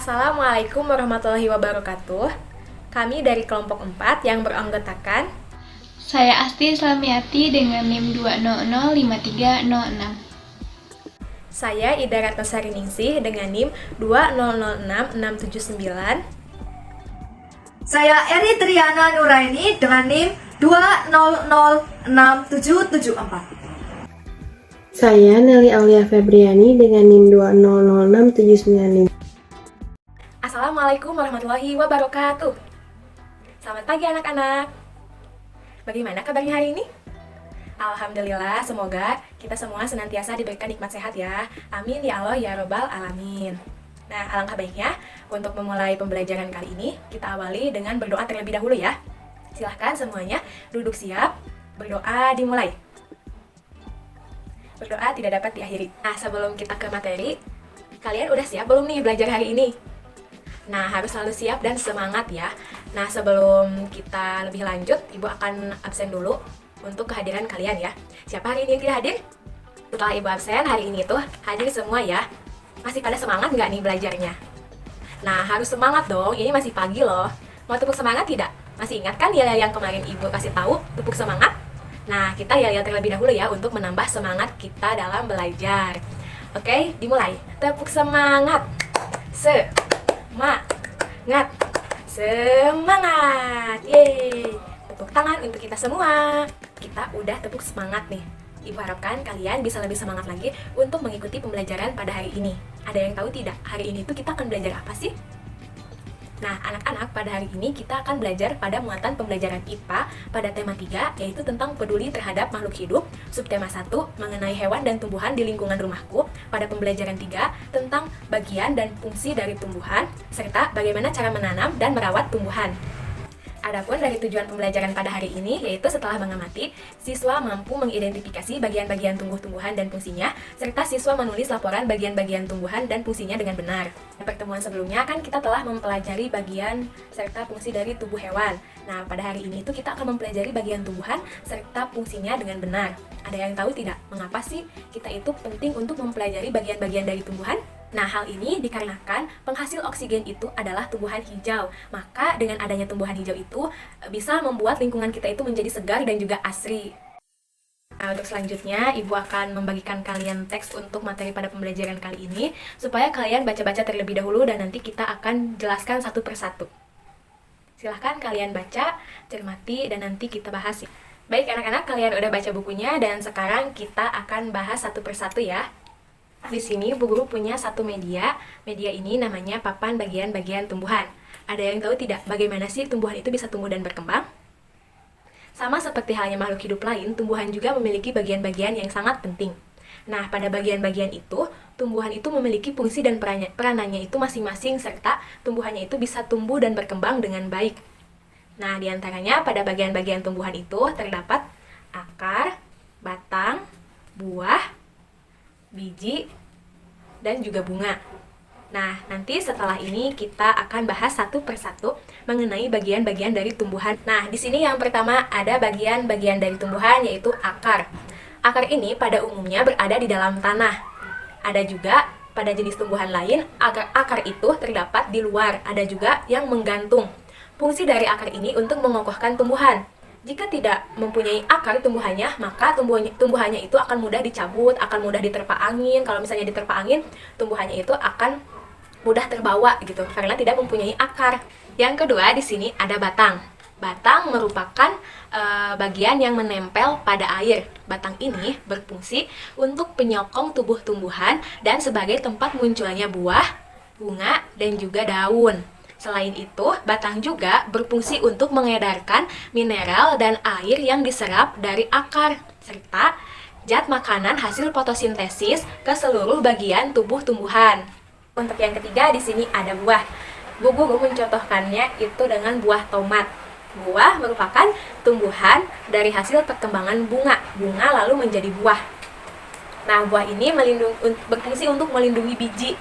Assalamualaikum warahmatullahi wabarakatuh. Kami dari kelompok 4 yang beranggotakan Saya Asti Slamiati dengan NIM 2005306. saya Ida Ratnasari Ningsih dengan NIM 2006679. Saya Eri Triana Nuraini dengan NIM 2006774. Saya Nelly Aulia Febriani dengan NIM 2006795. Assalamualaikum warahmatullahi wabarakatuh. Selamat pagi anak-anak. Bagaimana kabarnya hari ini? Alhamdulillah, semoga kita semua senantiasa diberikan nikmat sehat ya. Amin ya Allah ya Robbal Alamin. Nah, alangkah baiknya untuk memulai pembelajaran kali ini, kita awali dengan berdoa terlebih dahulu ya. Silahkan semuanya duduk siap, berdoa dimulai. Berdoa tidak dapat diakhiri. Nah, sebelum kita ke materi, kalian udah siap belum nih belajar hari ini? Nah, harus selalu siap dan semangat ya. Nah, sebelum kita lebih lanjut, Ibu akan absen dulu untuk kehadiran kalian ya. Siapa hari ini yang tidak hadir? Setelah Ibu absen, hari ini tuh hadir semua ya. Masih pada semangat nggak nih belajarnya? Nah, harus semangat dong, ini masih pagi loh. Mau tepuk semangat tidak? Masih ingat kan ya yang kemarin Ibu kasih tahu, tepuk semangat? Nah, kita ya terlebih dahulu ya untuk menambah semangat kita dalam belajar. Oke, dimulai. Tepuk semangat. Semangat. Semangat. Yeay. Tepuk tangan untuk kita semua. Kita udah tepuk semangat nih. Ibu harapkan kalian bisa lebih semangat lagi untuk mengikuti pembelajaran pada hari ini. Ada yang tahu tidak? Hari ini tuh kita akan belajar apa sih? Nah, anak-anak, pada hari ini kita akan belajar pada muatan pembelajaran IPA pada tema 3, yaitu tentang peduli terhadap makhluk hidup, subtema 1, mengenai hewan dan tumbuhan di lingkungan rumahku, pada pembelajaran 3, tentang bagian dan fungsi dari tumbuhan, serta bagaimana cara menanam dan merawat tumbuhan. Adapun dari tujuan pembelajaran pada hari ini, yaitu setelah mengamati, siswa mampu mengidentifikasi bagian-bagian tumbuh-tumbuhan dan fungsinya, serta siswa menulis laporan bagian-bagian tumbuhan dan fungsinya dengan benar. Di pertemuan sebelumnya kan kita telah mempelajari bagian serta fungsi dari tubuh hewan. Nah, pada hari ini itu kita akan mempelajari bagian tumbuhan serta fungsinya dengan benar. Ada yang tahu tidak, mengapa sih kita itu penting untuk mempelajari bagian-bagian dari tumbuhan? Nah, hal ini dikarenakan penghasil oksigen itu adalah tumbuhan hijau. Maka dengan adanya tumbuhan hijau itu bisa membuat lingkungan kita itu menjadi segar dan juga asri. Nah, untuk selanjutnya, Ibu akan membagikan kalian teks untuk materi pada pembelajaran kali ini, supaya kalian baca-baca terlebih dahulu dan nanti kita akan jelaskan satu persatu. Silahkan kalian baca, cermati, dan nanti kita bahas. Baik anak-anak, kalian udah baca bukunya dan sekarang kita akan bahas satu persatu ya. Di sini Bu Guru punya satu media. Media ini namanya papan bagian-bagian tumbuhan. Ada yang tahu tidak bagaimana sih tumbuhan itu bisa tumbuh dan berkembang? Sama seperti halnya makhluk hidup lain, tumbuhan juga memiliki bagian-bagian yang sangat penting. Nah, pada bagian-bagian itu, tumbuhan itu memiliki fungsi dan peranannya itu masing-masing, serta tumbuhannya itu bisa tumbuh dan berkembang dengan baik. Nah, diantaranya pada bagian-bagian tumbuhan itu terdapat akar, batang, buah, biji, dan juga bunga. Nah, nanti setelah ini kita akan bahas satu persatu mengenai bagian-bagian dari tumbuhan. Nah, di sini yang pertama ada bagian-bagian dari tumbuhan, yaitu akar. Akar ini pada umumnya berada di dalam tanah. Ada juga pada jenis tumbuhan lain, akar itu terdapat di luar. Ada juga yang menggantung. Fungsi dari akar ini untuk mengokohkan tumbuhan. Jika tidak mempunyai akar tumbuhannya, maka tumbuhannya itu akan mudah dicabut, akan mudah diterpa angin. Kalau misalnya diterpa angin, tumbuhannya itu akan mudah terbawa gitu, karena tidak mempunyai akar. Yang kedua, di sini ada batang. Batang merupakan bagian yang menempel pada air. Batang ini berfungsi untuk penyokong tubuh tumbuhan dan sebagai tempat munculnya buah, bunga, dan juga daun. Selain itu, batang juga berfungsi untuk mengedarkan mineral dan air yang diserap dari akar, serta zat makanan hasil fotosintesis ke seluruh bagian tubuh tumbuhan. Untuk yang ketiga, di sini ada buah. Bu Guru mencontohkannya itu dengan buah tomat. Buah merupakan tumbuhan dari hasil perkembangan bunga. Bunga lalu menjadi buah. Nah, buah ini berfungsi untuk melindungi biji.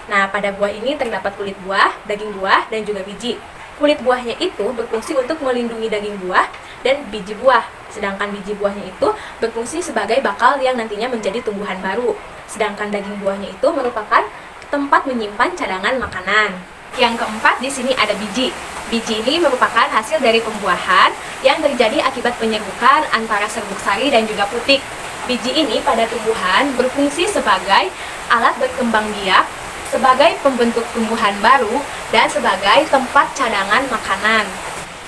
Nah, pada buah ini terdapat kulit buah, daging buah, dan juga biji. Kulit buahnya itu berfungsi untuk melindungi daging buah dan biji buah. Sedangkan biji buahnya itu berfungsi sebagai bakal yang nantinya menjadi tumbuhan baru. Sedangkan daging buahnya itu merupakan tempat menyimpan cadangan makanan. Yang keempat, di sini ada biji. Biji ini merupakan hasil dari pembuahan yang terjadi akibat penyerbukan antara serbuk sari dan juga putik. Biji ini pada tumbuhan berfungsi sebagai alat berkembang biak, sebagai pembentuk tumbuhan baru, dan sebagai tempat cadangan makanan.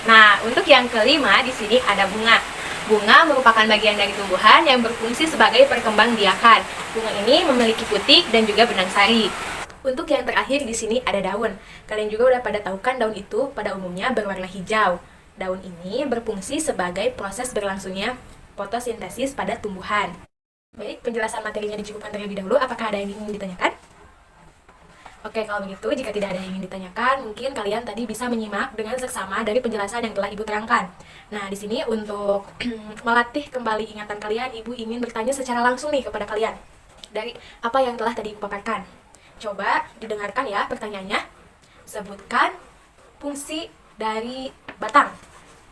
Nah, untuk yang kelima, di sini ada bunga. Bunga merupakan bagian dari tumbuhan yang berfungsi sebagai perkembangbiakan. Bunga ini memiliki putik dan juga benang sari. Untuk yang terakhir di sini ada daun. Kalian juga udah pada tahu kan daun itu pada umumnya berwarna hijau. Daun ini berfungsi sebagai proses berlangsungnya fotosintesis pada tumbuhan. Baik, penjelasan materinya dicukupkan terlebih dahulu. Apakah ada yang ingin ditanyakan? Oke, kalau begitu, jika tidak ada yang ingin ditanyakan, mungkin kalian tadi bisa menyimak dengan seksama dari penjelasan yang telah Ibu terangkan. Nah, di sini untuk melatih kembali ingatan kalian, Ibu ingin bertanya secara langsung nih kepada kalian dari apa yang telah tadi Ibu paparkan. Coba didengarkan ya pertanyaannya. Sebutkan fungsi dari batang.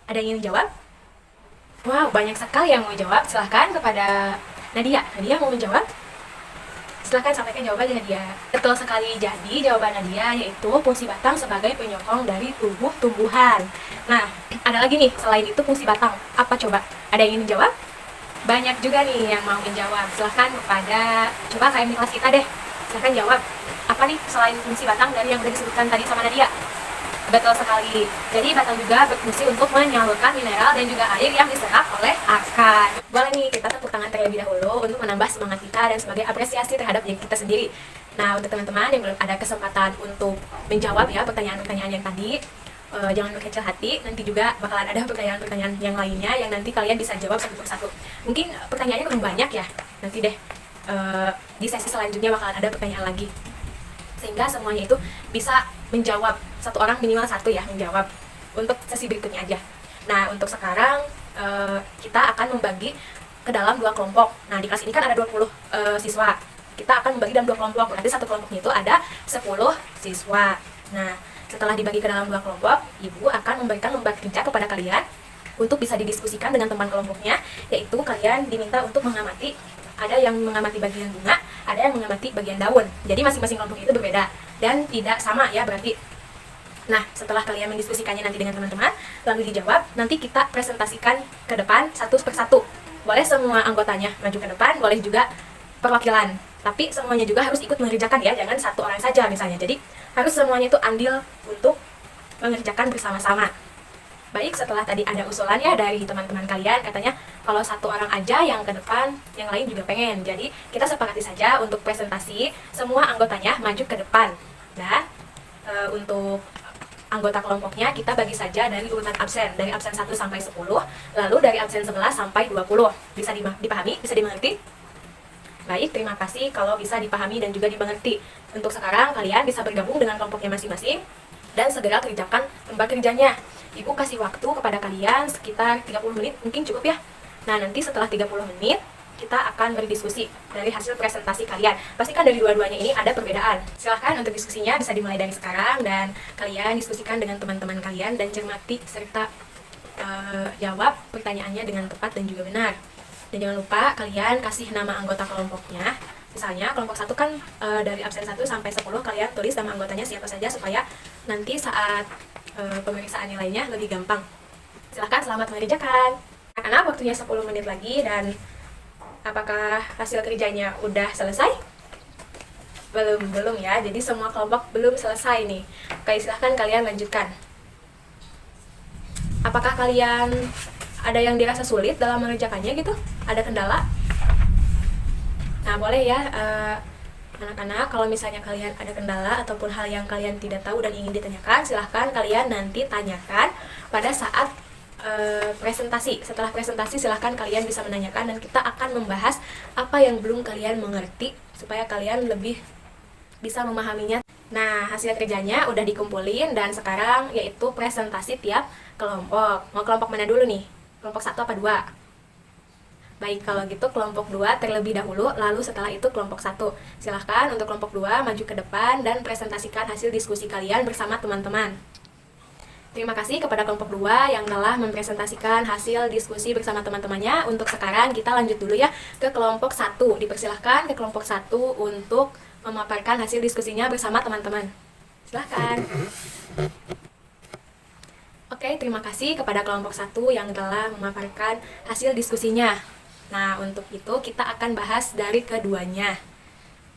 Ada yang ingin jawab? Wow, banyak sekali yang mau jawab. Silahkan kepada Nadia. Nadia mau menjawab? Silahkan sampaikan jawabannya Nadia. Betul sekali, jadi jawaban Nadia yaitu fungsi batang sebagai penyokong dari tubuh tumbuhan. Nah, ada lagi nih selain itu fungsi batang. Apa coba? Ada yang ingin menjawab? Banyak juga nih yang mau menjawab. Silahkan kepada, coba KM di kelas kita deh. Silahkan jawab. Apa nih selain fungsi batang dari yang sudah disebutkan tadi sama Nadia? Betul sekali. Jadi batang juga berfungsi untuk menyalurkan mineral dan juga air yang diserap oleh akar. Boleh nih kita tepuk tangan terlebih dahulu untuk menambah semangat kita dan sebagai apresiasi terhadap diri kita sendiri. Nah, untuk teman-teman yang belum ada kesempatan untuk menjawab ya pertanyaan-pertanyaan yang tadi, jangan berkecil hati, nanti juga bakalan ada pertanyaan-pertanyaan yang lainnya yang nanti kalian bisa jawab satu persatu. Mungkin pertanyaannya kurang banyak ya, nanti deh di sesi selanjutnya bakalan ada pertanyaan lagi. Sehingga semuanya itu bisa menjawab, satu orang minimal satu ya menjawab untuk sesi berikutnya aja. Nah, untuk sekarang kita akan membagi ke dalam dua kelompok. Nah, di kelas ini kan ada 20 siswa. Kita akan membagi dalam dua kelompok, berarti satu kelompoknya itu ada 10 siswa. Nah, setelah dibagi ke dalam dua kelompok, Ibu akan memberikan lembar kerja kepada kalian untuk bisa didiskusikan dengan teman kelompoknya, yaitu kalian diminta untuk mengamati, ada yang mengamati bagian bunga, ada yang mengamati bagian daun. Jadi masing-masing kelompok itu berbeda dan tidak sama ya berarti. Nah, setelah kalian mendiskusikannya nanti dengan teman-teman, lalu dijawab, nanti kita presentasikan ke depan satu persatu. Boleh semua anggotanya maju ke depan, boleh juga perwakilan. Tapi semuanya juga harus ikut mengerjakan ya, jangan satu orang saja misalnya. Jadi harus semuanya itu andil untuk mengerjakan bersama-sama. Baik, setelah tadi ada usulan ya dari teman-teman kalian, katanya kalau satu orang aja yang ke depan, yang lain juga pengen. Jadi kita sepakati saja untuk presentasi, semua anggotanya maju ke depan. Dan untuk anggota kelompoknya kita bagi saja dari urutan absen, dari absen 1 sampai 10, lalu dari absen 11 sampai 20. Bisa dipahami? Bisa dimengerti? Baik, terima kasih kalau bisa dipahami dan juga dimengerti. Untuk sekarang kalian bisa bergabung dengan kelompoknya masing-masing dan segera kerjakan lembar kerjanya. Ibu kasih waktu kepada kalian sekitar 30 menit, mungkin cukup ya. Nah, nanti setelah 30 menit kita akan berdiskusi dari hasil presentasi kalian. Pastikan dari dua-duanya ini ada perbedaan. Silahkan untuk diskusinya bisa dimulai dari sekarang dan kalian diskusikan dengan teman-teman kalian dan cermati serta jawab pertanyaannya dengan tepat dan juga benar. Dan jangan lupa kalian kasih nama anggota kelompoknya. Misalnya kelompok 1 kan dari absen 1 sampai 10 kalian tulis nama anggotanya siapa saja supaya nanti saat pemeriksaan nilainya lebih gampang. Silahkan selamat mengerjakan. Karena waktunya 10 menit lagi dan apakah hasil kerjanya udah selesai? Belum ya. Jadi semua kelompok belum selesai nih. Oke, silahkan kalian lanjutkan. Apakah kalian ada yang dirasa sulit dalam mengerjakannya gitu? Ada kendala? Nah, boleh ya anak-anak, kalau misalnya kalian ada kendala ataupun hal yang kalian tidak tahu dan ingin ditanyakan, silahkan kalian nanti tanyakan pada saat presentasi. Setelah presentasi silahkan kalian bisa menanyakan dan kita akan membahas apa yang belum kalian mengerti supaya kalian lebih bisa memahaminya. Nah, hasil kerjanya udah dikumpulin dan sekarang yaitu presentasi tiap kelompok. Mau kelompok mana dulu nih? Kelompok 1 apa 2? Baik, kalau gitu kelompok 2 terlebih dahulu, lalu setelah itu kelompok 1. Silahkan untuk kelompok 2 maju ke depan dan presentasikan hasil diskusi kalian bersama teman-teman. Terima kasih kepada kelompok 2 yang telah mempresentasikan hasil diskusi bersama teman-temannya. Untuk sekarang kita lanjut dulu ya ke kelompok 1. Dipersilahkan ke kelompok 1 untuk memaparkan hasil diskusinya bersama teman-teman. Silahkan. Oke, terima kasih kepada kelompok 1 yang telah memaparkan hasil diskusinya. Nah, untuk itu kita akan bahas dari keduanya.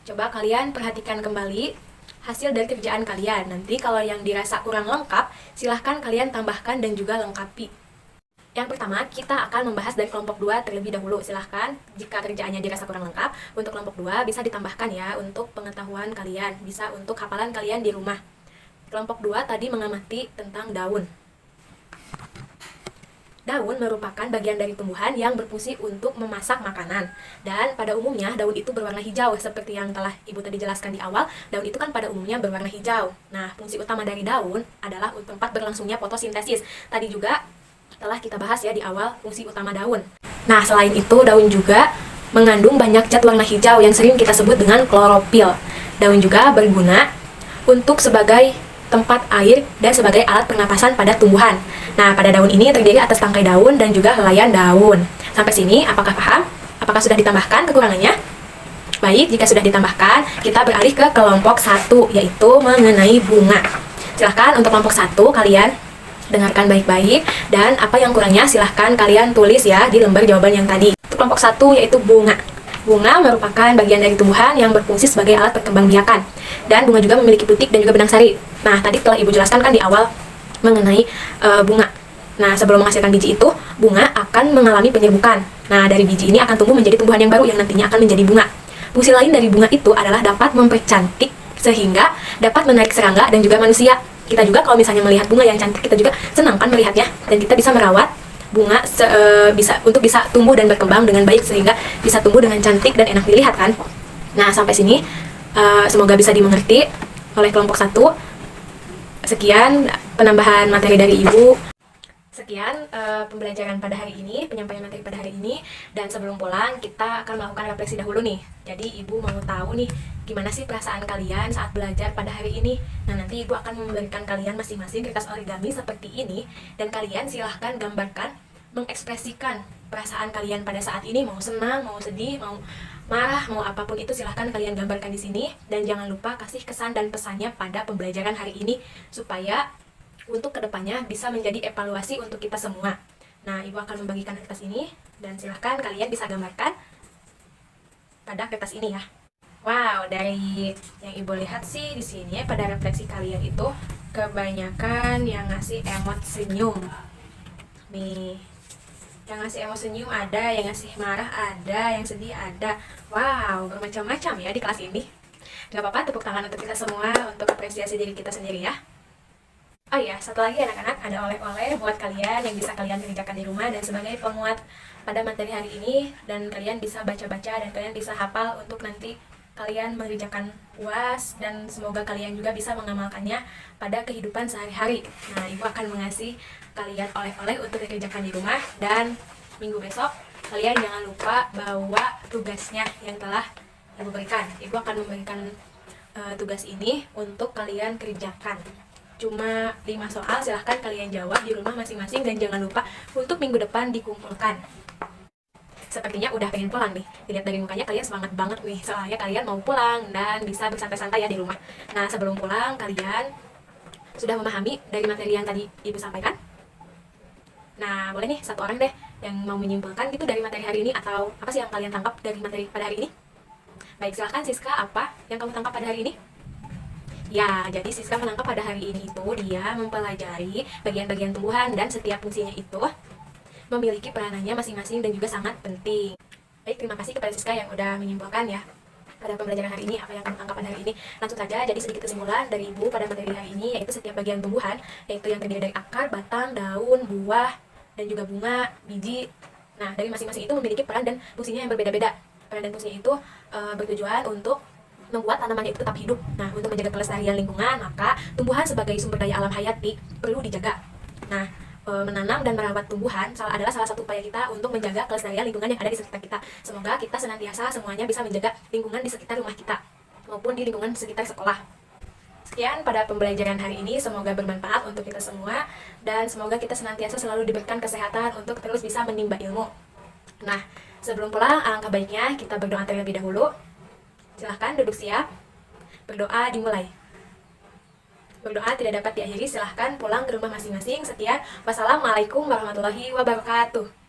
Coba kalian perhatikan kembali hasil dari kerjaan kalian. Nanti kalau yang dirasa kurang lengkap, silahkan kalian tambahkan dan juga lengkapi. Yang pertama, kita akan membahas dari kelompok 2 terlebih dahulu. Silahkan, jika kerjaannya dirasa kurang lengkap, untuk kelompok 2 bisa ditambahkan ya untuk pengetahuan kalian, bisa untuk hafalan kalian di rumah. Kelompok 2 tadi mengamati tentang daun. Daun merupakan bagian dari tumbuhan yang berfungsi untuk memasak makanan. Dan pada umumnya daun itu berwarna hijau. Seperti yang telah Ibu tadi jelaskan di awal, daun itu kan pada umumnya berwarna hijau. Nah, fungsi utama dari daun adalah tempat berlangsungnya fotosintesis. Tadi juga telah kita bahas ya di awal fungsi utama daun. Nah, selain itu daun juga mengandung banyak zat warna hijau yang sering kita sebut dengan klorofil. Daun juga berguna untuk sebagai tempat air dan sebagai alat pernapasan pada tumbuhan. Nah, pada daun ini terdiri atas tangkai daun dan juga helaian daun. Sampai sini, apakah paham? Apakah sudah ditambahkan kekurangannya? Baik, jika sudah ditambahkan, kita beralih ke kelompok 1, yaitu mengenai bunga. Silahkan untuk kelompok 1, kalian dengarkan baik-baik, dan apa yang kurangnya silahkan kalian tulis ya di lembar jawaban yang tadi. Untuk kelompok 1, yaitu bunga. Bunga merupakan bagian dari tumbuhan yang berfungsi sebagai alat perkembangbiakan. Dan bunga juga memiliki butik dan juga benang sari. Nah, tadi telah Ibu jelaskan kan di awal mengenai bunga. Nah, sebelum menghasilkan biji itu, bunga akan mengalami penyerbukan. Nah, dari biji ini akan tumbuh menjadi tumbuhan yang baru yang nantinya akan menjadi bunga. Fungsi lain dari bunga itu adalah dapat mempercantik sehingga dapat menarik serangga dan juga manusia. Kita juga kalau misalnya melihat bunga yang cantik, kita juga senang kan melihatnya, dan kita bisa merawat bunga bisa tumbuh dan berkembang dengan baik sehingga bisa tumbuh dengan cantik dan enak dilihat kan. Nah, sampai sini semoga bisa dimengerti oleh kelompok 1. Sekian penambahan materi dari Ibu. Sekian pembelajaran pada hari ini, penyampaian materi pada hari ini. Dan sebelum pulang, kita akan melakukan refleksi dahulu nih. Jadi Ibu mau tahu nih, gimana sih perasaan kalian saat belajar pada hari ini. Nah, nanti Ibu akan memberikan kalian masing-masing kertas origami seperti ini. Dan kalian silahkan gambarkan, mengekspresikan perasaan kalian pada saat ini. Mau senang, mau sedih, mau marah, mau apapun itu silahkan kalian gambarkan di sini. Dan jangan lupa kasih kesan dan pesannya pada pembelajaran hari ini, supaya untuk kedepannya bisa menjadi evaluasi untuk kita semua. Nah, Ibu akan membagikan kertas ini dan silahkan kalian bisa gambarkan pada kertas ini ya. Wow, dari yang Ibu lihat sih di sini pada refleksi kalian itu kebanyakan yang ngasih emot senyum. Nih, yang ngasih emot senyum ada, yang ngasih marah ada, yang sedih ada. Wow, bermacam-macam ya di kelas ini. Gak apa-apa, tepuk tangan untuk kita semua untuk apresiasi diri kita sendiri ya. Oh iya, satu lagi anak-anak, ada oleh-oleh buat kalian yang bisa kalian kerjakan di rumah dan sebagai penguat pada materi hari ini, dan kalian bisa baca-baca dan kalian bisa hafal untuk nanti kalian mengerjakan UAS, dan semoga kalian juga bisa mengamalkannya pada kehidupan sehari-hari. Nah, Ibu akan mengasih kalian oleh-oleh untuk dikerjakan di rumah, dan minggu besok kalian jangan lupa bawa tugasnya yang telah Ibu berikan. Ibu akan memberikan tugas ini untuk kalian kerjakan. Cuma 5 soal, silahkan kalian jawab di rumah masing-masing dan jangan lupa untuk minggu depan dikumpulkan. Sepertinya udah pengen pulang nih. Dilihat dari mukanya kalian semangat banget nih, soalnya kalian mau pulang dan bisa bersantai-santai ya di rumah. Nah, sebelum pulang kalian sudah memahami dari materi yang tadi Ibu sampaikan? Nah, boleh nih satu orang deh yang mau menyimpulkan gitu dari materi hari ini, atau apa sih yang kalian tangkap dari materi pada hari ini? Baik, silahkan Siska, apa yang kamu tangkap pada hari ini? Ya, jadi Siska menangkap pada hari ini itu dia mempelajari bagian-bagian tumbuhan dan setiap fungsinya itu memiliki peranannya masing-masing dan juga sangat penting. Baik, terima kasih kepada Siska yang udah menyimpulkan ya pada pembelajaran hari ini, apa yang kamu tangkap pada hari ini. Langsung saja, jadi sedikit kesimpulan dari Ibu pada materi hari ini, yaitu setiap bagian tumbuhan, yaitu yang terdiri dari akar, batang, daun, buah, dan juga bunga, biji. Nah, dari masing-masing itu memiliki peran dan fungsinya yang berbeda-beda. Peran dan fungsinya itu bertujuan untuk membuat tanamannya itu tetap hidup. Nah, untuk menjaga kelestarian lingkungan, maka tumbuhan sebagai sumber daya alam hayati perlu dijaga. Nah, menanam dan merawat tumbuhan adalah salah satu upaya kita untuk menjaga kelestarian lingkungan yang ada di sekitar kita. Semoga kita senantiasa semuanya bisa menjaga lingkungan di sekitar rumah kita maupun di lingkungan sekitar sekolah. Sekian pada pembelajaran hari ini, semoga bermanfaat untuk kita semua dan semoga kita senantiasa selalu diberikan kesehatan untuk terus bisa menimba ilmu. Nah, sebelum pulang, alangkah baiknya kita berdoa terlebih dahulu. Silahkan duduk siap, berdoa dimulai. Berdoa tidak dapat diakhiri, silahkan pulang ke rumah masing-masing. Sekian, wassalamualaikum warahmatullahi wabarakatuh.